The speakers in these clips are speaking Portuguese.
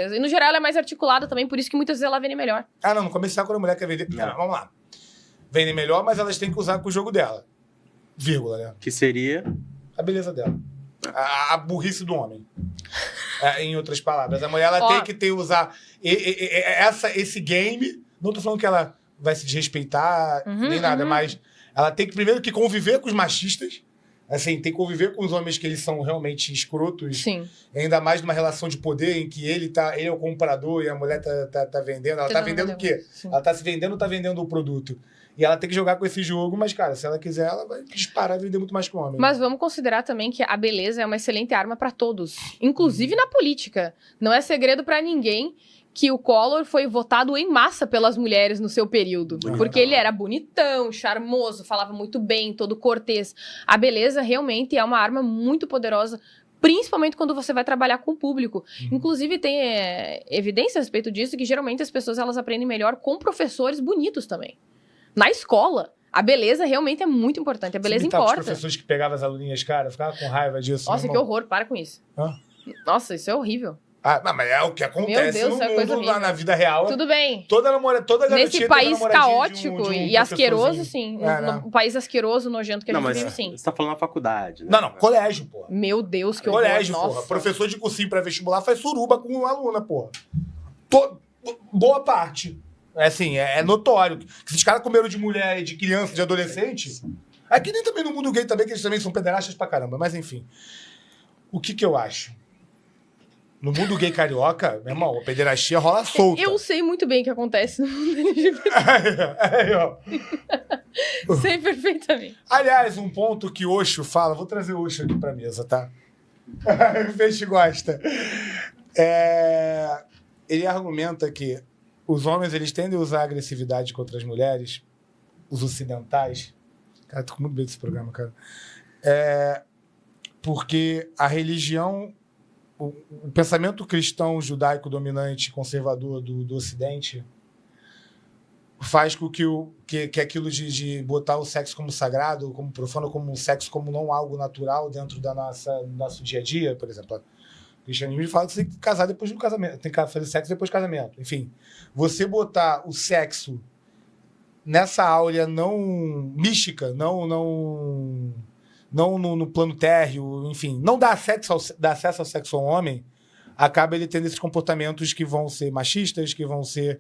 E no geral ela é mais articulada também, por isso que muitas vezes ela vende melhor. Ah, não, no comercial quando a mulher quer vender... Não, vamos lá. Vendem melhor, mas elas têm que usar com o jogo dela. Vírgula, né? Que seria... A beleza dela. A burrice do homem. Em outras palavras. A mulher, ela tem que ter, usar esse game. Não tô falando que ela vai se desrespeitar, nem nada, mas ela tem que, primeiro, que conviver com os machistas. Assim, tem que conviver com os homens que eles são realmente escrotos. Sim. Ainda mais numa relação de poder em que ele é o comprador e a mulher tá vendendo. Ela tá vendendo o quê? Sim. Ela tá se vendendo ou tá vendendo o produto? E ela tem que jogar com esse jogo, mas, cara, se ela quiser, ela vai disparar e vender muito mais que o homem. Mas vamos considerar também que a beleza é uma excelente arma para todos, inclusive na política. Não é segredo para ninguém que o Collor foi votado em massa pelas mulheres no seu período. Porque ele era bonitão, charmoso, falava muito bem, todo cortês. A beleza realmente é uma arma muito poderosa, principalmente quando você vai trabalhar com o público. Inclusive, tem evidência a respeito disso, que geralmente as pessoas elas aprendem melhor com professores bonitos também. Na escola, a beleza realmente é muito importante. A beleza importa. Os professores que pegavam as aluninhas, cara, ficava com raiva disso. Nossa, que horror, para com isso. Hã? Nossa, isso é horrível. Ah, não, mas é o que acontece Meu Deus, no mundo, lá na vida real. Tudo bem. Toda garotinha nesse país tem caótico de um e asqueroso, sim. Não. No país asqueroso, nojento que a gente vive, sim. Você tá falando na faculdade, né? Não, colégio, porra. Meu Deus, que horror. Colégio, nossa. porra. Professor de cursinho pré-vestibular faz suruba com uma aluna, porra. Boa parte. É assim, é notório. Que esses caras comeram de mulher, de criança, de adolescente. Aqui nem também no mundo gay também, que eles também são pederastas pra caramba. Mas enfim. O que eu acho? No mundo gay carioca, meu irmão, a pederastia rola solta. Eu sei muito bem o que acontece no mundo LGBT. Aí, ó. Sei perfeitamente. Aliás, um ponto que Osho fala... Vou trazer o Osho aqui pra mesa, tá? O Peixe gosta. Ele argumenta que os homens, eles tendem a usar agressividade contra as mulheres, os ocidentais. Cara, tô com muito medo desse programa, cara. Porque a religião... O pensamento cristão, judaico, dominante, conservador do Ocidente faz com que aquilo de botar o sexo como sagrado, como profano, como um sexo como não algo natural dentro do nosso dia a dia, por exemplo. O cristianismo fala que você tem que casar depois do casamento, tem que fazer sexo depois do casamento. Enfim, você botar o sexo nessa áurea não mística, não no plano térreo, enfim, não dá acesso ao sexo ao homem, acaba ele tendo esses comportamentos que vão ser machistas, que vão ser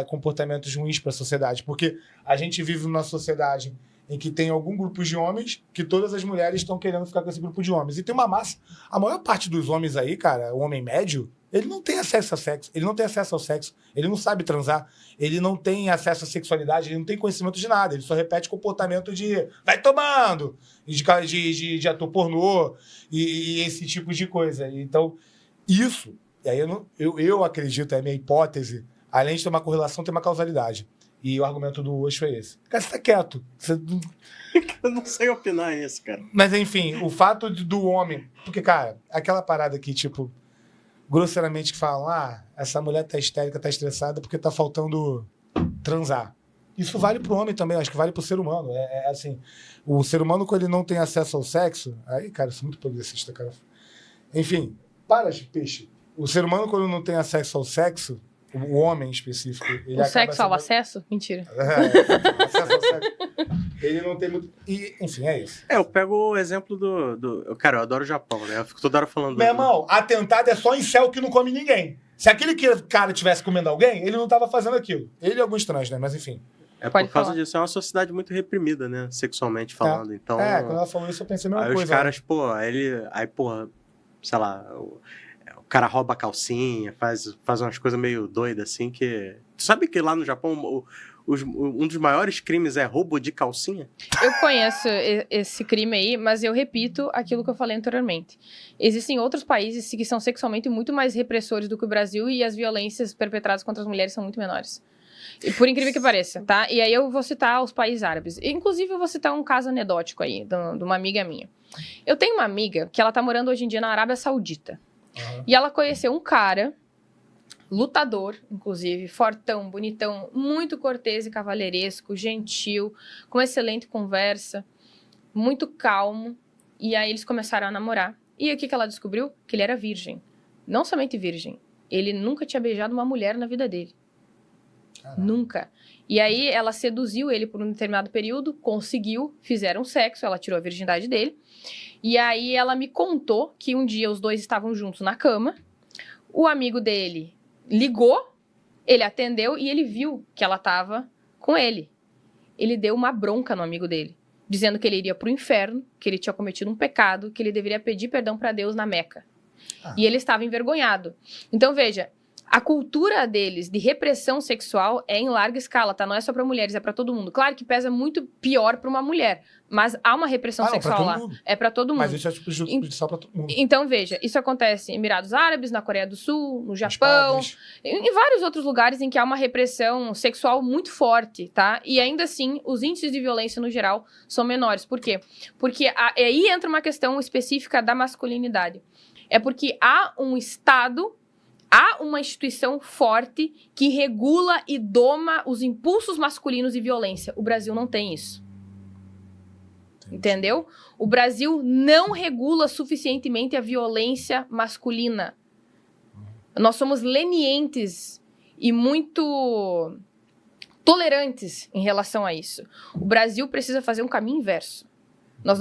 comportamentos ruins para a sociedade. Porque a gente vive numa sociedade em que tem algum grupo de homens que todas as mulheres estão querendo ficar com esse grupo de homens. E tem uma massa... A maior parte dos homens aí, cara, o homem médio, ele não tem acesso ao sexo, ele não sabe transar, ele não tem acesso à sexualidade, ele não tem conhecimento de nada, ele só repete comportamento de vai tomando, de ator pornô e esse tipo de coisa. Então, isso, e aí eu acredito, é a minha hipótese, além de ter uma correlação, tem uma causalidade. E o argumento do Osho é esse. Cara, você tá quieto. Eu não sei opinar nisso, cara. Mas, enfim, o fato do homem... Porque, cara, aquela parada que, tipo, grosseiramente que falam, essa mulher tá histérica, tá estressada porque tá faltando transar. Isso vale pro homem também, acho que vale pro ser humano. Assim, o ser humano, quando ele não tem acesso ao sexo... Aí, cara, eu sou muito progressista, cara. Enfim, para de peixe. O ser humano, quando não tem acesso ao sexo... O homem em específico... O sexo ao acesso? Mentira. Acesso ao sexo. Ele não tem muito... enfim, é isso. Eu pego o exemplo do... Cara, eu adoro o Japão, né? Eu fico toda hora falando... Meu irmão, atentado é só em céu que não come ninguém. Se aquele cara estivesse comendo alguém, ele não tava fazendo aquilo. Ele e alguns trans, né? Mas enfim. Por causa disso, é uma sociedade muito reprimida, né? Sexualmente falando. Então, quando ela falou isso, eu pensei a mesma aí coisa. Os caras, sei lá... O cara rouba a calcinha, faz umas coisas meio doidas, assim, que... Tu sabe que lá no Japão, um dos maiores crimes é roubo de calcinha? Eu conheço esse crime aí, mas eu repito aquilo que eu falei anteriormente. Existem outros países que são sexualmente muito mais repressores do que o Brasil e as violências perpetradas contra as mulheres são muito menores. E por incrível que pareça, tá? E aí eu vou citar os países árabes. Inclusive, eu vou citar um caso anedótico aí, de uma amiga minha. Eu tenho uma amiga que ela tá morando hoje em dia na Arábia Saudita. E ela conheceu um cara, lutador, inclusive, fortão, bonitão, muito cortês e cavalheiresco, gentil, com excelente conversa, muito calmo. E aí eles começaram a namorar. E o que ela descobriu? Que ele era virgem. Não somente virgem, ele nunca tinha beijado uma mulher na vida dele. Caraca. Nunca. E aí ela seduziu ele por um determinado período, conseguiu, fizeram sexo, ela tirou a virgindade dele. E aí ela me contou que um dia os dois estavam juntos na cama, o amigo dele ligou, ele atendeu e ele viu que ela estava com ele. Ele deu uma bronca no amigo dele, dizendo que ele iria pro inferno, que ele tinha cometido um pecado, que ele deveria pedir perdão para Deus na Meca. E ele estava envergonhado. Então, veja, a cultura deles de repressão sexual é em larga escala, tá? Não é só para mulheres, é para todo mundo. Claro que pesa muito pior para uma mulher, mas há uma repressão sexual lá. Mundo. É para todo mundo. Mas isso é judicial para todo mundo. Então, veja, isso acontece em Emirados Árabes, na Coreia do Sul, no Japão, em vários outros lugares em que há uma repressão sexual muito forte, tá? E ainda assim, os índices de violência no geral são menores. Por quê? Porque aí entra uma questão específica da masculinidade. É porque há um Estado, há uma instituição forte que regula e doma os impulsos masculinos de violência. O Brasil não tem isso. Entendeu? O Brasil não regula suficientemente a violência masculina. Nós somos lenientes e muito tolerantes em relação a isso. O Brasil precisa fazer um caminho inverso. Nós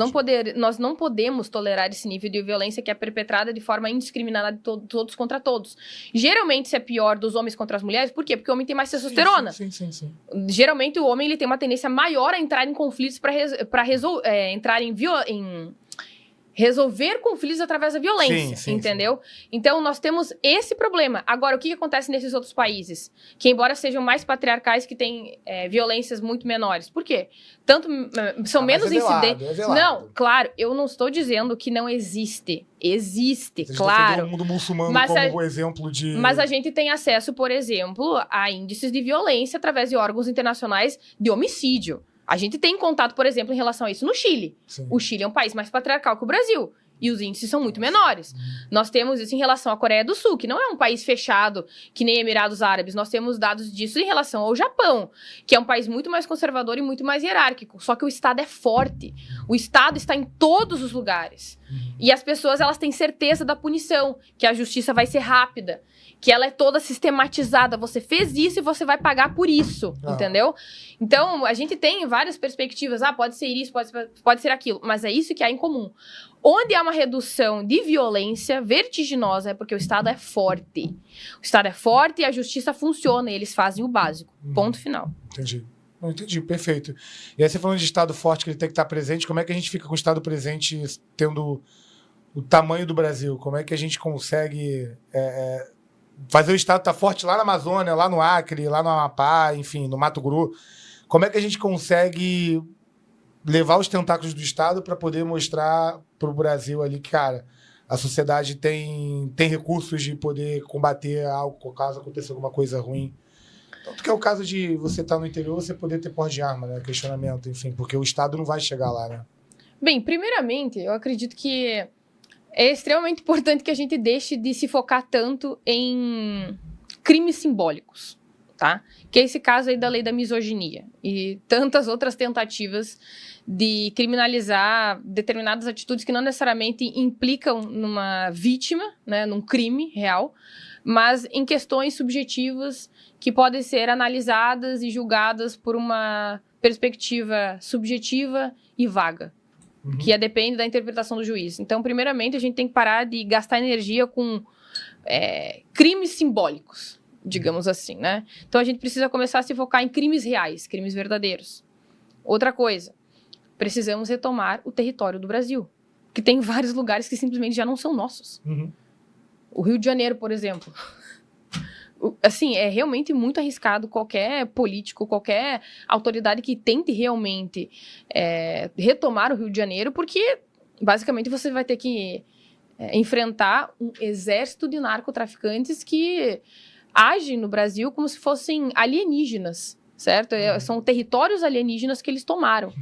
não podemos tolerar esse nível de violência que é perpetrada de forma indiscriminada de todos contra todos. Geralmente isso é pior dos homens contra as mulheres. Por quê? Porque o homem tem mais testosterona. Sim. Geralmente o homem ele tem uma tendência maior a entrar em conflitos para resolver conflitos através da violência, entendeu? Sim. Então, nós temos esse problema. Agora, o que acontece nesses outros países? Que, embora sejam mais patriarcais, que têm violências muito menores. Por quê? São menos incidentes. Não, claro, eu não estou dizendo que não existe. Existe, claro. O mundo muçulmano como exemplo de... Mas a gente tem acesso, por exemplo, a índices de violência através de órgãos internacionais de homicídio. A gente tem contato, por exemplo, em relação a isso no Chile. Sim. O Chile é um país mais patriarcal que o Brasil. E os índices são muito menores. Nós temos isso em relação à Coreia do Sul, que não é um país fechado, que nem Emirados Árabes. Nós temos dados disso em relação ao Japão, que é um país muito mais conservador e muito mais hierárquico. Só que o Estado é forte. O Estado está em todos os lugares. E as pessoas, elas têm certeza da punição, que a justiça vai ser rápida, que ela é toda sistematizada. Você fez isso e você vai pagar por isso, entendeu? Então, a gente tem várias perspectivas. Pode ser isso, pode ser aquilo. Mas é isso que há em comum. Onde há uma redução de violência vertiginosa é porque o Estado é forte. O Estado é forte e a justiça funciona e eles fazem o básico. Ponto final. Entendi. Não, entendi, perfeito. E aí você falando de Estado forte, que ele tem que estar presente, como é que a gente fica com o Estado presente tendo o tamanho do Brasil? Como é que a gente consegue fazer o Estado estar forte lá na Amazônia, lá no Acre, lá no Amapá, enfim, no Mato Grosso? Como é que a gente consegue levar os tentáculos do Estado para poder mostrar para o Brasil ali que, cara, a sociedade tem recursos de poder combater algo caso aconteça alguma coisa ruim? Tanto que é o caso de você estar no interior, você poder ter porte de arma, né? Questionamento, enfim, porque o Estado não vai chegar lá, né? Bem, primeiramente, eu acredito que é extremamente importante que a gente deixe de se focar tanto em crimes simbólicos, tá? Que é esse caso aí da lei da misoginia e tantas outras tentativas de criminalizar determinadas atitudes que não necessariamente implicam numa vítima, né, num crime real, mas em questões subjetivas que podem ser analisadas e julgadas por uma perspectiva subjetiva e vaga, que depende da interpretação do juiz. Então, primeiramente, a gente tem que parar de gastar energia com crimes simbólicos, digamos assim, né? Então, a gente precisa começar a se focar em crimes reais, crimes verdadeiros. Outra coisa, precisamos retomar o território do Brasil, que tem vários lugares que simplesmente já não são nossos. O Rio de Janeiro, por exemplo. Assim, é realmente muito arriscado qualquer político, qualquer autoridade que tente realmente retomar o Rio de Janeiro, porque basicamente você vai ter que enfrentar um exército de narcotraficantes que agem no Brasil como se fossem alienígenas, certo? São territórios alienígenas que eles tomaram.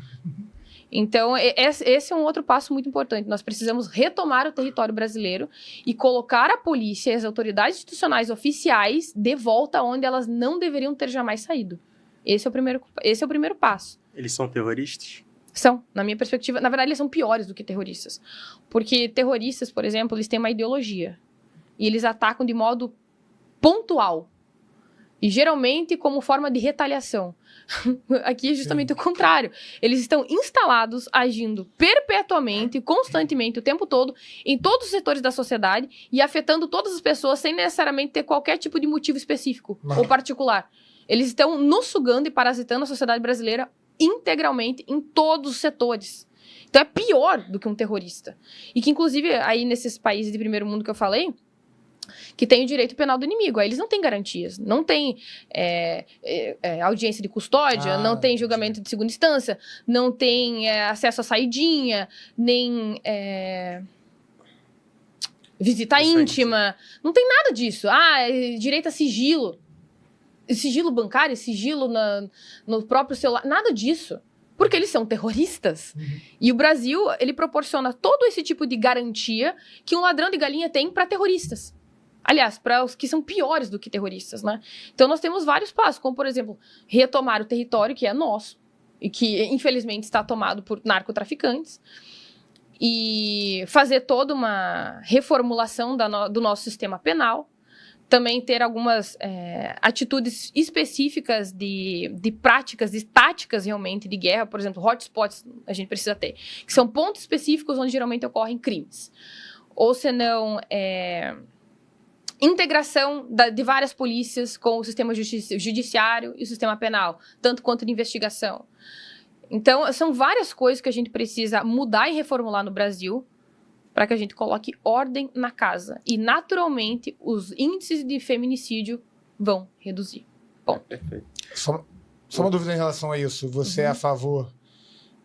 Então, esse é um outro passo muito importante. Nós precisamos retomar o território brasileiro e colocar a polícia e as autoridades institucionais oficiais de volta onde elas não deveriam ter jamais saído. Esse é o primeiro passo. Eles são terroristas? São, na minha perspectiva. Na verdade, eles são piores do que terroristas. Porque terroristas, por exemplo, eles têm uma ideologia. E eles atacam de modo pontual. E geralmente como forma de retaliação. Aqui é justamente o contrário. Eles estão instalados, agindo perpetuamente, constantemente, o tempo todo, em todos os setores da sociedade e afetando todas as pessoas sem necessariamente ter qualquer tipo de motivo específico ou particular. Eles estão nos sugando e parasitando a sociedade brasileira integralmente em todos os setores. Então é pior do que um terrorista. E que, inclusive, aí nesses países de primeiro mundo que eu falei, que tem o direito penal do inimigo. Aí eles não têm garantias. Não tem audiência de custódia, não tem julgamento de segunda instância, não tem acesso à saidinha, nem visita íntima. Não tem nada disso. Direito a sigilo. Sigilo bancário, sigilo no próprio celular. Nada disso. Porque eles são terroristas. E o Brasil, ele proporciona todo esse tipo de garantia que um ladrão de galinha tem para terroristas. Aliás, para os que são piores do que terroristas, né? Então, nós temos vários passos, como, por exemplo, retomar o território que é nosso e que, infelizmente, está tomado por narcotraficantes e fazer toda uma reformulação do nosso sistema penal. Também ter algumas atitudes específicas de práticas, de táticas realmente de guerra. Por exemplo, hotspots a gente precisa ter, que são pontos específicos onde geralmente ocorrem crimes. Ou senão, integração de várias polícias com o sistema judiciário e o sistema penal, tanto quanto de investigação. Então, são várias coisas que a gente precisa mudar e reformular no Brasil para que a gente coloque ordem na casa. E, naturalmente, os índices de feminicídio vão reduzir. Bom. Perfeito. Só uma dúvida em relação a isso. Você é a favor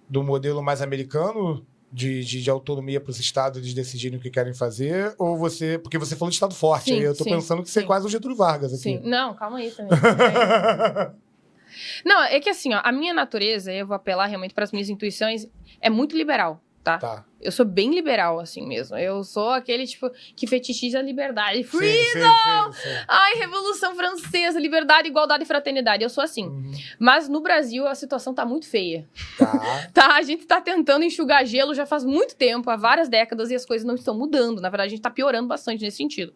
do modelo mais americano de autonomia para os estados eles decidirem o que querem fazer? Ou você... Porque você falou de estado forte. Sim, aí eu estou pensando que você é quase o Getúlio Vargas aqui. Sim. Não, calma aí também. Não, é que assim, ó, a minha natureza, eu vou apelar realmente para as minhas intuições, é muito liberal, tá? Eu sou bem liberal, assim mesmo. Eu sou aquele, tipo, que fetichiza a liberdade. Freedom! Sim. Ai, Revolução Francesa, liberdade, igualdade e fraternidade. Eu sou assim. Mas no Brasil, a situação tá muito feia. A gente tá tentando enxugar gelo já faz muito tempo, há várias décadas, e as coisas não estão mudando. Na verdade, a gente tá piorando bastante nesse sentido.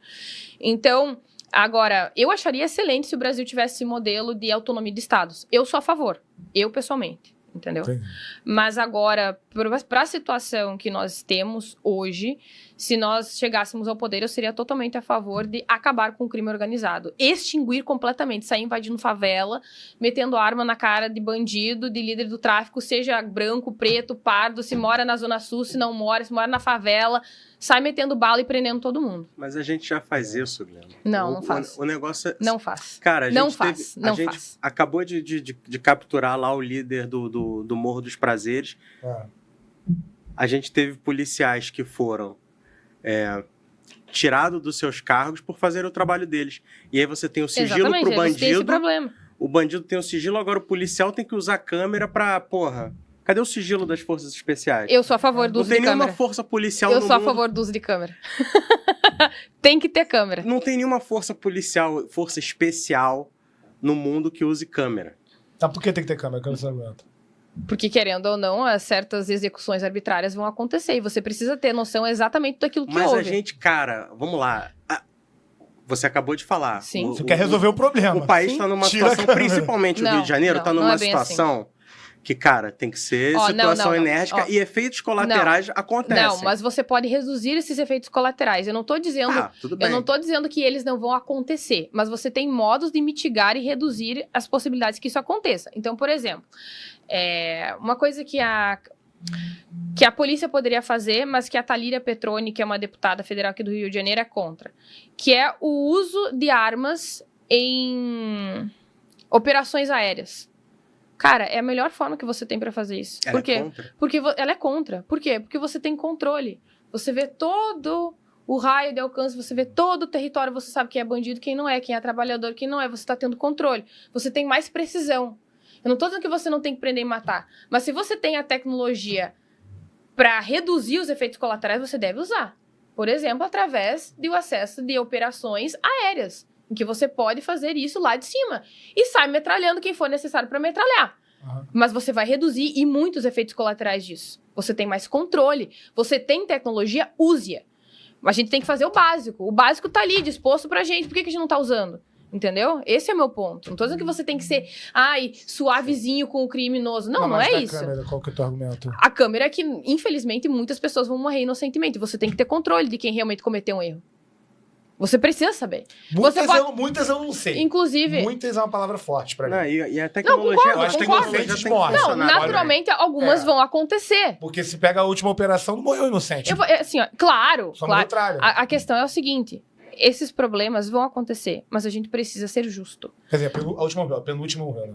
Então, agora, eu acharia excelente se o Brasil tivesse esse modelo de autonomia de estados. Eu sou a favor. Eu, pessoalmente. Entendeu? Sim. Mas agora, para a situação que nós temos hoje, se nós chegássemos ao poder, eu seria totalmente a favor de acabar com o crime organizado. Extinguir completamente, sair invadindo favela, metendo arma na cara de bandido, de líder do tráfico, seja branco, preto, pardo, se mora na Zona Sul, se não mora, se mora na favela, sai metendo bala e prendendo todo mundo. Mas a gente já faz isso, Guilherme. Não faz. O negócio é... Não faz. Cara, a gente não gente faz. Acabou de capturar lá o líder do Morro dos Prazeres. A gente teve policiais que foram tirados dos seus cargos por fazer o trabalho deles. E aí você tem o sigilo pro bandido. Tem esse problema. O bandido tem o sigilo, agora o policial tem que usar a câmera pra... Cadê o sigilo das forças especiais? Eu sou a favor do uso de câmera. Não tem nenhuma força policial no mundo... Eu sou a favor do uso de câmera. Tem que ter câmera. Não tem nenhuma força policial, força especial no mundo que use câmera. Tá, por que tem que ter câmera? Que eu não aguento. Porque, querendo ou não, certas execuções arbitrárias vão acontecer. E você precisa ter noção exatamente daquilo que houve. Mas a gente, cara, vamos lá. Você acabou de falar. Sim. Você quer resolver o problema. O país está numa situação, principalmente o Rio de Janeiro, está numa situação... Assim. Que, cara, tem que ser situação enérgica e efeitos colaterais acontecem. Não, mas você pode reduzir esses efeitos colaterais. Eu não tô dizendo, eu não tô dizendo que eles não vão acontecer, mas você tem modos de mitigar e reduzir as possibilidades que isso aconteça. Então, por exemplo, uma coisa que a polícia poderia fazer, mas que a Thalíria Petroni, que é uma deputada federal aqui do Rio de Janeiro, é contra, que é o uso de armas em operações aéreas. Cara, é a melhor forma que você tem pra fazer isso. Ela é contra? Porque ela é contra. Por quê? Porque você tem controle. Você vê todo o raio de alcance, você vê todo o território, você sabe quem é bandido, quem não é, quem é trabalhador, quem não é. Você tá tendo controle. Você tem mais precisão. Eu não tô dizendo que você não tem que prender e matar. Mas se você tem a tecnologia pra reduzir os efeitos colaterais, você deve usar. Por exemplo, através do acesso de operações aéreas. Em que você pode fazer isso lá de cima. E sai metralhando quem for necessário para metralhar. Mas você vai reduzir e muitos efeitos colaterais disso. Você tem mais controle. Você tem tecnologia, use-a. A gente tem que fazer o básico. O básico tá ali, disposto pra gente. Por que a gente não tá usando? Entendeu? Esse é o meu ponto. Não tô dizendo que você tem que ser, suavezinho com o criminoso. Não, não é isso. Câmera, qual que é o teu argumento? A câmera é que, infelizmente, muitas pessoas vão morrer inocentemente. Você tem que ter controle de quem realmente cometeu um erro. Você precisa saber. Muitas eu não sei. Inclusive... Muitas é uma palavra forte pra mim. Não, e a tecnologia... Não, concordo, concordo. Não, naturalmente, algumas vão acontecer. Porque se pega a última operação, não morreu inocente. Assim, ó, claro. Só no contrário. A questão é o seguinte... Esses problemas vão acontecer, mas a gente precisa ser justo. Quer dizer, a última morreu, a penúltima morreu, né?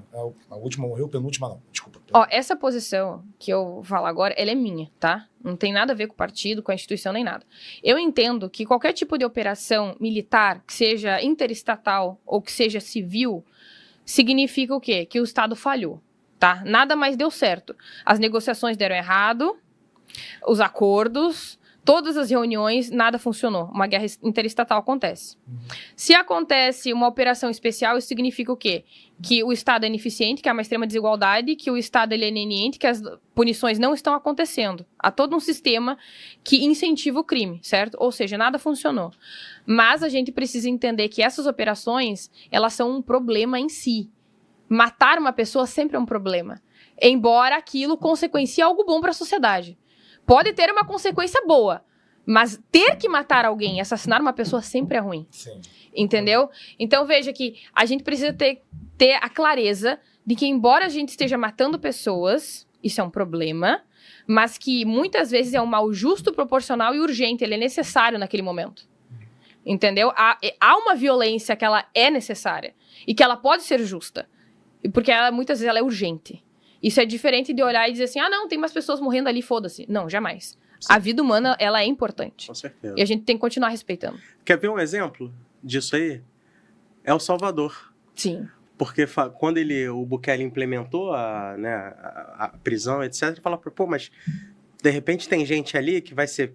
A última morreu, a penúltima não. Desculpa. Ó, essa posição que eu falo agora, ela é minha, tá? Não tem nada a ver com o partido, com a instituição, nem nada. Eu entendo que qualquer tipo de operação militar, que seja interestatal ou que seja civil, significa o quê? Que o Estado falhou, tá? Nada mais deu certo. As negociações deram errado, os acordos... Todas as reuniões, nada funcionou. Uma guerra interestatal acontece. Se acontece uma operação especial, isso significa o quê? Que o Estado é ineficiente, que há uma extrema desigualdade, que o Estado ele é ineniente, que as punições não estão acontecendo. Há todo um sistema que incentiva o crime, certo? Ou seja, nada funcionou. Mas a gente precisa entender que essas operações, elas são um problema em si. Matar uma pessoa sempre é um problema. Embora aquilo consequencie algo bom para a sociedade. Pode ter uma consequência boa, mas ter que matar alguém, assassinar uma pessoa sempre é ruim. Sim. Entendeu? Então veja que a gente precisa ter a clareza de que embora a gente esteja matando pessoas, isso é um problema, mas que muitas vezes é um mal justo, proporcional e urgente, ele é necessário naquele momento. Entendeu? Há uma violência que ela é necessária e que ela pode ser justa, porque muitas vezes ela é urgente. Isso é diferente de olhar e dizer assim, não, tem umas pessoas morrendo ali, foda-se. Não, jamais. Sim. A vida humana, ela é importante. Com certeza. E a gente tem que continuar respeitando. Quer ver um exemplo disso aí? É o Salvador. Sim. Porque quando o Bukele implementou a prisão, etc., ele fala, pô, mas de repente tem gente ali que vai ser...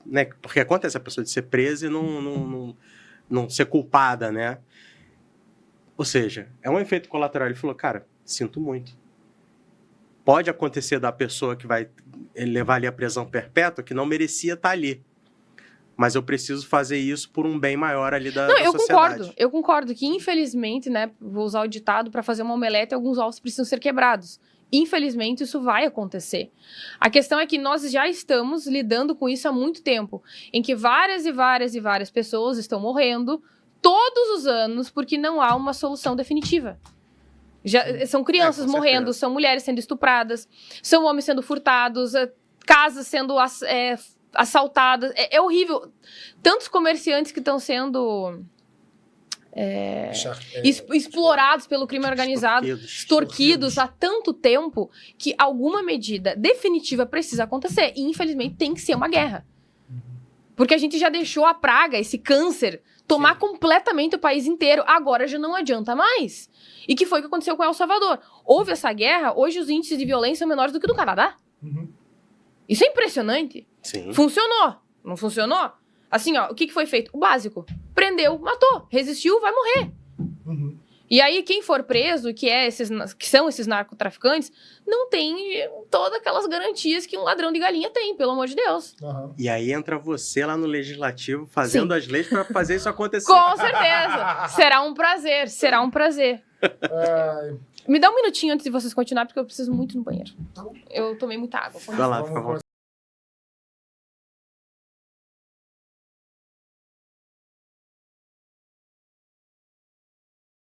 né, porque acontece a pessoa de ser presa e não ser culpada, né? Ou seja, é um efeito colateral. Ele falou, cara, sinto muito. Pode acontecer da pessoa que vai levar ali a prisão perpétua que não merecia estar ali. Mas eu preciso fazer isso por um bem maior ali da sociedade. Eu concordo que, infelizmente, né, vou usar o ditado, para fazer uma omelete, alguns ovos precisam ser quebrados. Infelizmente, isso vai acontecer. A questão é que nós já estamos lidando com isso há muito tempo, em que várias e várias e várias pessoas estão morrendo todos os anos porque não há uma solução definitiva. São crianças morrendo, são mulheres sendo estupradas, são homens sendo furtados, casas sendo assaltadas. É horrível. Tantos comerciantes que estão sendo explorados pelo crime organizado, extorquidos há tanto tempo, que alguma medida definitiva precisa acontecer. E, infelizmente, tem que ser uma guerra. Porque a gente já deixou a praga, esse câncer, tomar completamente o país inteiro. Agora já não adianta mais. E que foi o que aconteceu com El Salvador. Houve essa guerra, hoje os índices de violência são menores do que do Canadá. Isso é impressionante. Sim. Funcionou. Não funcionou? Assim, ó, o que foi feito? O básico. Prendeu, matou. Resistiu, vai morrer. E aí, quem for preso, que são esses narcotraficantes, não tem todas aquelas garantias que um ladrão de galinha tem, pelo amor de Deus. E aí entra você lá no Legislativo fazendo as leis para fazer isso acontecer. Com certeza. Será um prazer, será um prazer. Me dá um minutinho antes de vocês continuar, porque eu preciso muito no banheiro. Tá bom. Eu tomei muita água. Vai lá, fica à vontade.